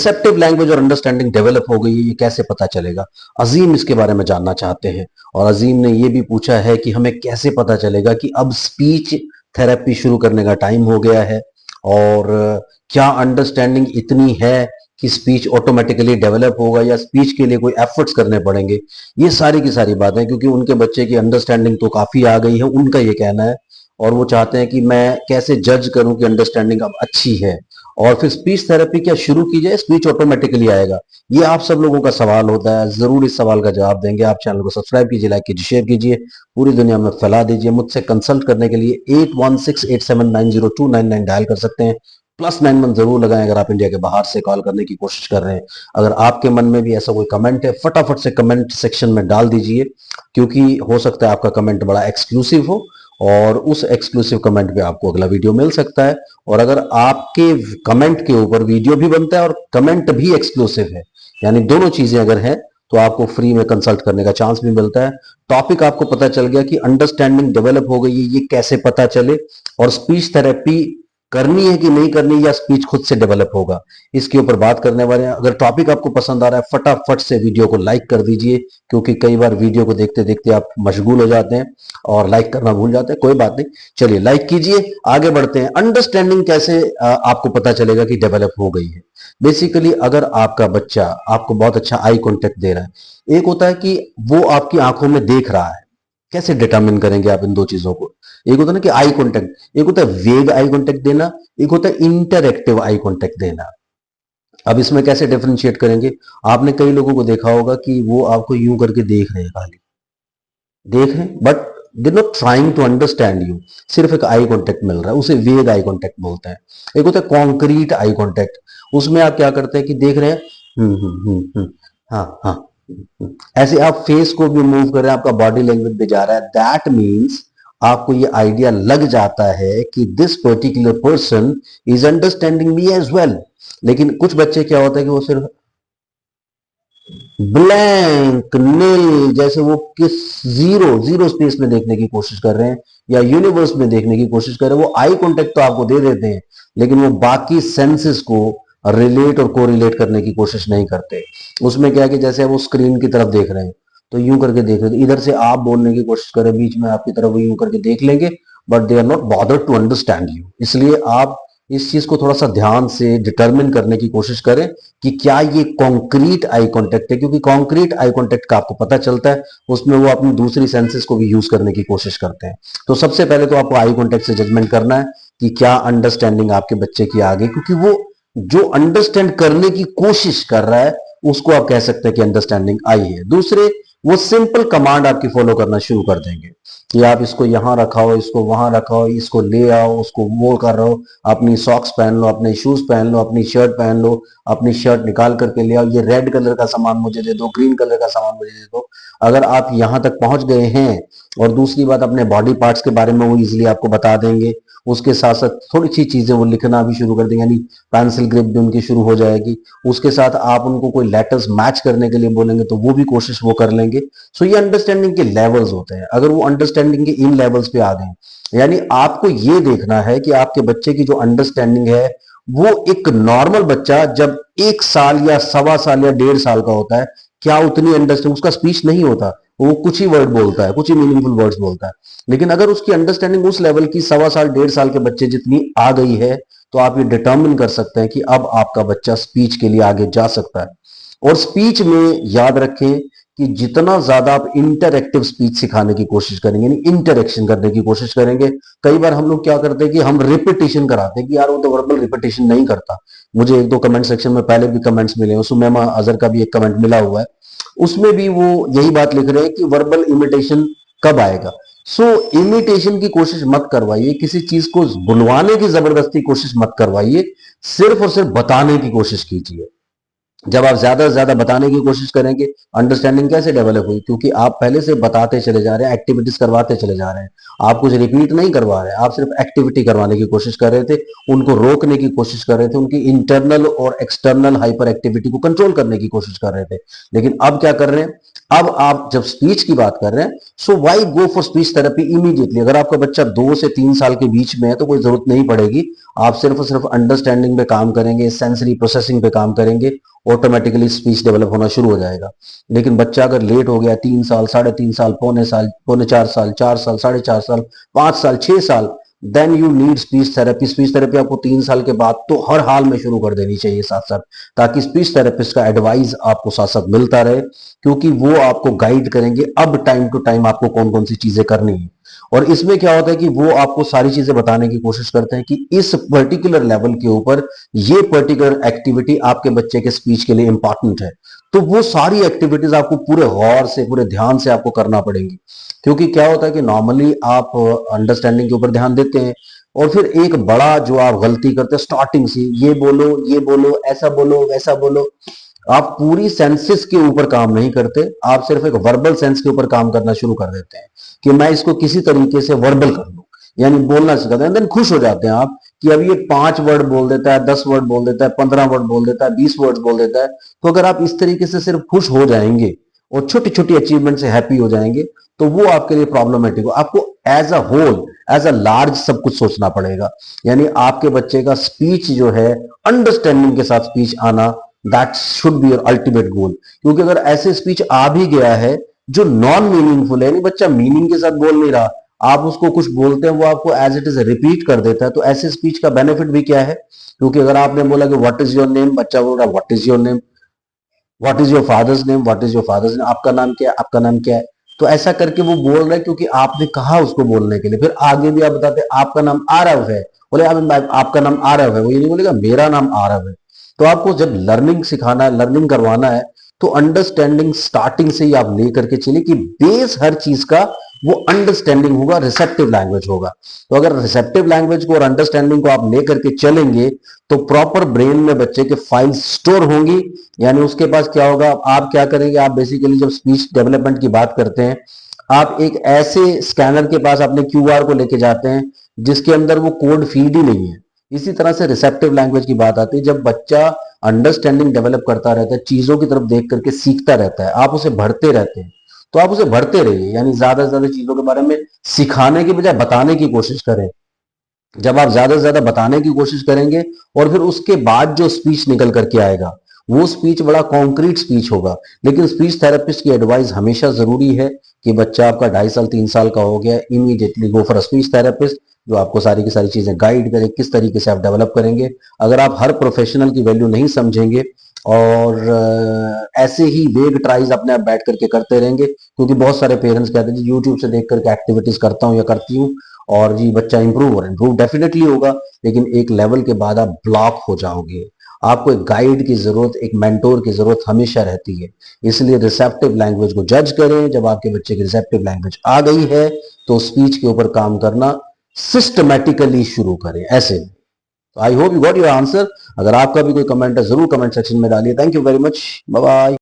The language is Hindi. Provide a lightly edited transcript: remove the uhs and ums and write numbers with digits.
रिसेप्टिव लैंग्वेज और अंडरस्टैंडिंग डेवलप हो गई है, ये कैसे पता चलेगा? अजीम इसके बारे में जानना चाहते हैं और अजीम ने ये भी पूछा है कि हमें कैसे पता चलेगा कि अब स्पीच थेरेपी शुरू करने का टाइम हो गया है, और क्या अंडरस्टैंडिंग इतनी है कि स्पीच ऑटोमेटिकली डेवलप होगा या स्पीच के लिए कोई एफर्ट्स करने पड़ेंगे? ये सारी की सारी बातें, क्योंकि उनके बच्चे की अंडरस्टैंडिंग तो काफी आ गई है, उनका ये कहना है, और वो चाहते हैं कि मैं कैसे जज करूं कि अंडरस्टैंडिंग अब अच्छी है, और फिर स्पीच थेरेपी क्या शुरू की जाए, स्पीच ऑटोमेटिकली आएगा? ये आप सब लोगों का सवाल होता है, जरूर इस सवाल का जवाब देंगे। आप चैनल को सब्सक्राइब कीजिए, लाइक कीजिए, शेयर कीजिए, पूरी दुनिया में फैला दीजिए। मुझसे कंसल्ट करने के लिए 8168790299 डायल कर सकते हैं। +91 जरूर लगाएं अगर आप इंडिया के बाहर से कॉल करने की कोशिश कर रहे हैं। अगर आपके मन में भी ऐसा कोई कमेंट है, फटाफट से कमेंट सेक्शन में डाल दीजिए, क्योंकि हो सकता है आपका कमेंट बड़ा एक्सक्लूसिव हो और उस एक्सक्लूसिव कमेंट पे आपको अगला वीडियो मिल सकता है। और अगर आपके कमेंट के ऊपर वीडियो भी बनता है और कमेंट भी एक्सक्लूसिव है, यानी दोनों चीजें अगर हैं, तो आपको फ्री में कंसल्ट करने का चांस भी मिलता है। टॉपिक आपको पता चल गया कि अंडरस्टैंडिंग डेवलप हो गई है, ये कैसे पता चले, और स्पीच थेरेपी करनी है कि नहीं करनी, या स्पीच खुद से डेवलप होगा, इसके ऊपर बात करने वाले हैं। अगर टॉपिक आपको पसंद आ रहा है, फटाफट से वीडियो को लाइक कर दीजिए, क्योंकि कई बार वीडियो को देखते देखते आप मशगूल हो जाते हैं और लाइक करना भूल जाते हैं। कोई बात नहीं, चलिए लाइक कीजिए, आगे बढ़ते हैं। अंडरस्टैंडिंग कैसे आपको पता चलेगा कि डेवलप हो गई है? बेसिकली अगर आपका बच्चा आपको बहुत अच्छा आई कांटेक्ट दे रहा है, एक होता है कि वो आपकी आंखों में देख रहा है, कैसे डिटरमिन करेंगे आप इन दो चीजों को? एक होता है ना कि आई कांटेक्ट, एक होता है वेग आई कांटेक्ट देना, एक होता है इंटरएक्टिव आई कांटेक्ट देना। अब इसमें कैसे डिफरेंशिएट करेंगे? आपने कई लोगों को देखा होगा कि वो आपको यूं करके देख रहे हैं, खाली देख रहे हैं, but they not trying to understand you, सिर्फ एक आई कांटेक्ट मिल रहा है, उसे वेग आई कांटेक्ट बोलते हैं। एक होता है कॉन्क्रीट आई कांटेक्ट, उसमें आप क्या करते हैं कि देख रहे हैं, हाँ हाँ, ऐसे आप फेस को भी मूव कर रहे हैं, आपका बॉडी लैंग्वेज भी जा रहा है, दैट मीन्स आपको ये आइडिया लग जाता है कि this particular person is understanding me as well. लेकिन कुछ बच्चे क्या होता है कि वो सिर्फ ब्लैंक नील, जैसे वो किस जीरो जीरो स्पेस में देखने की कोशिश कर रहे हैं या यूनिवर्स में देखने की कोशिश कर रहे हैं। वो आई कांटेक्ट तो आपको दे देते हैं, लेकिन वो बाकी सेंसेस को रिलेट और कोरिलेट करने की कोशिश नहीं करते। उसमें क्या है कि जैसे वो स्क्रीन की तरफ देख रहे हैं, तो यूं करके देख रहे हैं, इधर से आप बोलने की कोशिश करें, बीच में आपकी तरफ वो यूं करके देख लेंगे, but they are not bothered to understand you. इसलिए आप इस चीज को थोड़ा सा ध्यान से डिटरमिन करने की कोशिश करें कि क्या ये कॉन्क्रीट आई कांटेक्ट है, क्योंकि कॉन्क्रीट आई कांटेक्ट का आपको पता चलता है, उसमें वो अपनी दूसरी सेंसेस को भी यूज करने की कोशिश करते हैं। तो सबसे पहले तो आपको आई कांटेक्ट से जजमेंट करना है कि क्या अंडरस्टैंडिंग आपके बच्चे की आगे, क्योंकि वो जो अंडरस्टैंड करने की कोशिश कर रहा है उसको आप कह सकते हैं कि अंडरस्टैंडिंग आई है। दूसरे, वो सिंपल कमांड आपकी फॉलो करना शुरू कर देंगे कि आप इसको यहां रखाओ, इसको वहां रखाओ, इसको ले आओ, उसको वो कर रहे हो, अपनी सॉक्स पहन लो, अपने शूज पहन लो, अपनी शर्ट पहन लो, अपनी शर्ट निकाल करके ले आओ, ये रेड कलर का सामान मुझे दे दो, ग्रीन कलर का सामान मुझे दे दो। अगर आप यहां तक पहुंच गए हैं, और दूसरी बात, अपने बॉडी पार्ट्स के बारे में वो इजिली आपको बता देंगे, उसके साथ साथ थोड़ी सी चीजें वो लिखना भी शुरू कर देंगे, यानी पेंसिल ग्रिप भी उनकी शुरू हो जाएगी। उसके साथ आप उनको कोई लेटर्स मैच करने के लिए बोलेंगे तो वो भी कोशिश वो कर लेंगे। सो ये अंडरस्टैंडिंग के लेवल्स होते हैं। अगर वो अंडरस्टैंडिंग के इन लेवल्स पे आ गए, यानी आपको ये देखना है कि आपके बच्चे की जो अंडरस्टैंडिंग है, वो एक नॉर्मल बच्चा जब 1 साल या 1.25 साल या 1.5 साल का होता है, क्या उतनी अंडरस्टैंडिंग, उसका स्पीच नहीं होता, वो कुछ ही वर्ड बोलता है, कुछ ही मीनिंगफुल वर्ड्स बोलता है। लेकिन अगर उसकी अंडरस्टैंडिंग उस लेवल की 1.25 साल 1.5 साल के बच्चे जितनी आ गई है, तो आप ये डिटर्मिन कर सकते हैं कि अब आपका बच्चा स्पीच के लिए आगे जा सकता है। और स्पीच में याद रखें कि जितना ज्यादा आप इंटरएक्टिव स्पीच सिखाने की कोशिश करेंगे, यानी इंटरेक्शन करने की कोशिश करेंगे। कई बार हम लोग क्या करते हैं कि हम रिपीटिशन कराते हैं कि यार वो तो वर्बल रिपीटिशन नहीं करता। मुझे 1-2 कमेंट सेक्शन में पहले भी कमेंट्स मिले हैं, सुमेमा अजहर का भी एक कमेंट मिला हुआ है, उसमें भी वो यही बात लिख रहे हैं कि वर्बल इमिटेशन कब आएगा। सो इमिटेशन की कोशिश मत करवाइए, किसी चीज को बुलवाने की जबरदस्ती कोशिश मत करवाइए, सिर्फ और सिर्फ बताने की कोशिश कीजिए। जब आप ज्यादा से ज्यादा बताने की कोशिश करेंगे, अंडरस्टैंडिंग कैसे डेवलप हुई? क्योंकि आप पहले से बताते चले जा रहे हैं, एक्टिविटीज करवाते चले जा रहे हैं, आप कुछ रिपीट नहीं करवा रहे हैं, आप सिर्फ एक्टिविटी करवाने की कोशिश कर रहे थे, उनको रोकने की कोशिश कर रहे थे, उनकी इंटरनल और एक्सटर्नल हाइपर एक्टिविटी को कंट्रोल करने की कोशिश कर रहे थे। लेकिन अब क्या कर रहे हैं, अब आप जब स्पीच की बात कर रहे हैं, so why go for speech therapy immediately? अगर आपका बच्चा 2 से 3 साल के बीच में है तो कोई जरूरत नहीं पड़ेगी, आप सिर्फ और सिर्फ अंडरस्टैंडिंग पे काम करेंगे, सेंसरी प्रोसेसिंग पे काम करेंगे, ऑटोमेटिकली स्पीच डेवलप होना शुरू हो जाएगा। लेकिन बच्चा अगर लेट हो गया, 3 साल, 3.5 साल, पौने 4 साल, 4 साल, 4.5 साल, 5 साल, 6 साल, then you need speech therapy. Speech therapy आपको 3 साल के बाद तो हर हाल में शुरू कर देनी चाहिए साथ साथ, ताकि स्पीच थेरेपिस्ट का एडवाइस आपको साथ साथ मिलता रहे, क्योंकि वो आपको गाइड करेंगे अब टाइम टू टाइम आपको कौन कौन सी चीजें करनी है। और इसमें क्या होता है कि वो आपको सारी चीजें बताने की कोशिश करते हैं कि इस पर्टिकुलर लेवल के ऊपर ये पर्टिकुलर एक्टिविटी आपके बच्चे के स्पीच के लिए इंपॉर्टेंट है। तो वो सारी एक्टिविटीज आपको पूरे गौर से, पूरे ध्यान से आपको करना पड़ेगी। क्योंकि क्या होता है कि नॉर्मली आप अंडरस्टैंडिंग के ऊपर ध्यान देते हैं, और फिर एक बड़ा जो आप गलती करते हैं स्टार्टिंग से, ये बोलो, ऐसा बोलो, वैसा बोलो, आप पूरी सेंसेस के ऊपर काम नहीं करते, आप सिर्फ एक वर्बल सेंस के ऊपर काम करना शुरू कर देते हैं कि मैं इसको किसी तरीके से वर्बल कर लूं, यानी बोलना सिखाते हैं। देन खुश हो जाते हैं आप कि अब ये 5 वर्ड बोल देता है, 10 वर्ड बोल देता है, 15 वर्ड बोल देता है, 20 वर्ड बोल देता है। तो अगर आप इस तरीके से सिर्फ खुश हो जाएंगे और छोटी छोटी अचीवमेंट से हैप्पी हो जाएंगे, तो वो आपके लिए प्रॉब्लमेटिक हो। आपको as a whole, as a large सब कुछ सोचना पड़ेगा। यानी आपके बच्चे का स्पीच जो है, अंडरस्टैंडिंग के साथ स्पीच आना, that should be your ultimate goal. क्योंकि अगर ऐसे स्पीच आ भी गया है जो नॉन मीनिंगफुल है, यानी बच्चा मीनिंग के साथ बोल नहीं रहा, आप उसको कुछ बोलते हैं वो आपको एज इट इज रिपीट कर देता है, तो ऐसे स्पीच का बेनिफिट भी क्या है? क्योंकि अगर आपने बोला कि व्हाट इज योर नेम, बच्चा बोल रहा है what is your name, what is your father's name, what is your father's name, आपका नाम क्या है, आपका नाम क्या है। तो ऐसा करके वो बोल रहा है क्योंकि आपने कहा उसको बोलने के लिए। फिर आगे भी आप बताते हैं आपका नाम आरव है, बोले आपका नाम आरव है, वो ये नहीं बोलेगा मेरा नाम आरव है। तो आपको जब लर्निंग सिखाना है, लर्निंग करवाना है, तो अंडरस्टैंडिंग स्टार्टिंग से ही आप लेकर के चलिए कि बेस हर चीज का वो अंडरस्टैंडिंग होगा, रिसेप्टिव लैंग्वेज होगा। तो अगर रिसेप्टिव लैंग्वेज को और अंडरस्टैंडिंग को आप लेकर के चलेंगे, तो प्रॉपर ब्रेन में बच्चे के फाइल्स स्टोर होंगी। यानी उसके पास क्या होगा, आप क्या करेंगे, आप बेसिकली जब स्पीच डेवलपमेंट की बात करते हैं, आप एक ऐसे स्कैनर के पास अपने क्यूआर को लेके जाते हैं जिसके अंदर वो कोड फीड ही नहीं है। इसी तरह से रिसेप्टिव लैंग्वेज की बात आती है, जब बच्चा अंडरस्टैंडिंग डेवलप करता रहता है, चीजों की तरफ देख करके सीखता रहता है, आप उसे भरते रहते हैं, तो आप उसे भरते रहिए। यानी ज्यादा से ज्यादा चीजों के बारे में सिखाने की बजाय बताने की कोशिश करें। जब आप ज्यादा से ज्यादा बताने की कोशिश करेंगे और फिर उसके बाद जो स्पीच निकल करके आएगा, वो स्पीच बड़ा कॉन्क्रीट स्पीच होगा। लेकिन स्पीच थेरेपिस्ट की एडवाइस हमेशा जरूरी है कि बच्चा आपका 2.5 साल 3 साल का हो गया, immediately go for a speech therapist, जो आपको सारी की सारी चीजें गाइड करे, किस तरीके से आप डेवलप करेंगे। अगर आप हर प्रोफेशनल की वैल्यू नहीं समझेंगे और ऐसे ही वेग ट्राइज अपने आप बैठ करके करते रहेंगे, क्योंकि बहुत सारे पेरेंट्स कहते हैं जी यूट्यूब से देख करके एक्टिविटीज करता हूँ या करती हूँ और जी बच्चा इंप्रूव डेफिनेटली होगा, लेकिन एक लेवल के बाद आप ब्लॉक हो जाओगे। आपको एक गाइड की जरूरत, एक मेंटोर की जरूरत हमेशा रहती है। इसलिए रिसेप्टिव लैंग्वेज को जज करें। जब आपके बच्चे की रिसेप्टिव लैंग्वेज आ गई है, तो स्पीच के ऊपर काम करना सिस्टमैटिकली शुरू करें ऐसे। I hope you got your answer. अगर आपका भी कोई कमेंट है जरूर कमेंट सेक्शन में डालिए। Thank you very much, bye bye.